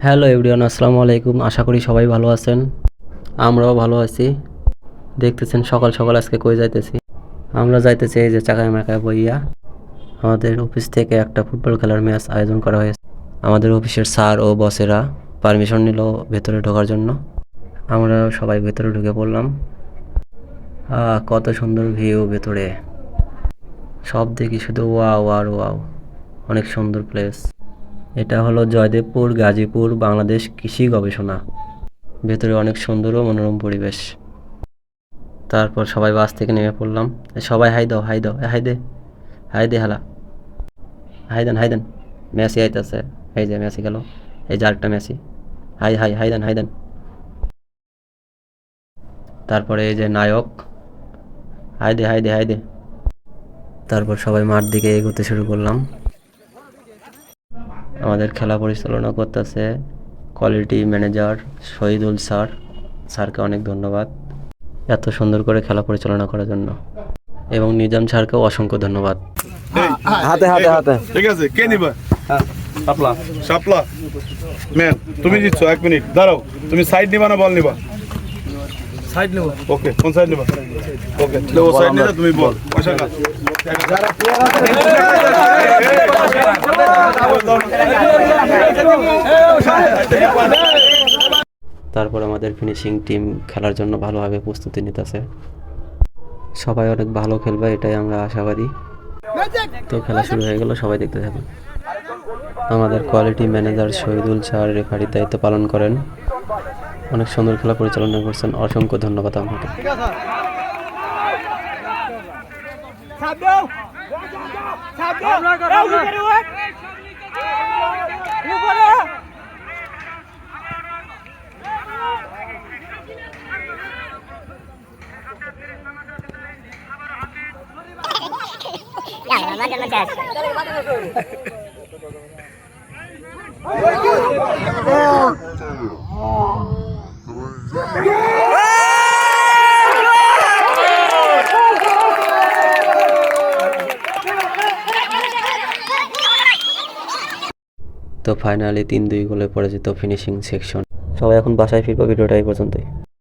Hello everyone, আসসালামু আলাইকুম। আশা করি সবাই ভালো আছেন। আমরাও ভালো আছি। দেখতেছেন সকাল সকাল আজকে কই যাইতেছি। আমরা যাইতেছি এই যে চাকায় মাকায় বইয়া। আমাদের অফিস থেকে একটা ফুটবল খেলার ম্যাচ আয়োজন করা হয়েছে। আমাদের অফিসের স্যার ও বসেরা পারমিশন নিল ভেতরে ঢোকার জন্য। আমরা সবাই ভেতরে ঢুকে পড়লাম। কত সুন্দর ভিউ ভেতরে, সব দেখি শুধু ওয়াও আর ওয়াও। অনেক সুন্দর প্লেস। এটা হলো জয়দেবপুর, গাজীপুর, বাংলাদেশ কৃষি গবেষণা। ভেতরে অনেক সুন্দর ও মনোরম পরিবেশ। তারপর সবাই বাস থেকে নেমে পড়লাম। সবাই হাই দাও, হাই দাও, হাই দে, হাই দে, হালা হাই দেন, হাই দেন। মেসি আইতেছে, এই যে মেসি গেল, এই যে আরেকটা মেসি। হাই হাই হাই দেন, হাই দেন। তারপরে এই যে নায়ক, হাই দে, হাই দে, হাই দে। তারপর সবাই মাঠ দিকে এগোতে শুরু করলাম। আমাদের খেলা পরিচালনা করতেছে কোয়ালিটি ম্যানেজার শহীদুল স্যার। স্যারকে অনেক ধন্যবাদ এত সুন্দর করে খেলা পরিচালনা করার জন্য, এবং নিজাম স্যারকেও অসংখ্য ধন্যবাদ। হাতে হাতে হাতে ঠিক আছে, কে নিবা? শাপলা শাপলা ম্যান, তুমি জিতছো। 1 মিনিট দাঁড়াও। তুমি সাইড নিবা না বল নিবা? সাইড নেব। ওকে, কোন সাইড নিবা? ওকে, তো ও সাইড নিলে তুমি বল। পয়সা কাট। তারপর আমাদের ফিনিশিং টিম খেলার জন্য ভালোভাবে প্রস্তুতি নিতেছে। সবাই অনেক ভালো খেলবে এটাই আমরা আশাবাদী। তো খেলা শুরু হয়ে গেল, সবাই দেখতে থাকুন। আমাদের কোয়ালিটি ম্যানেজার শহীদুল স্যার রেফারির দায়িত্ব পালন করেন। অনেক সুন্দর খেলা পরিচালনা করছেন, অসংখ্য ধন্যবাদ আপনাকে। তো ফাইনালি 3-2 গোলে পরাজিত ফিনিশিং সেকশন। সবাই এখন বাসায় ফিরবো। ভিডিওটা এই পর্যন্তই।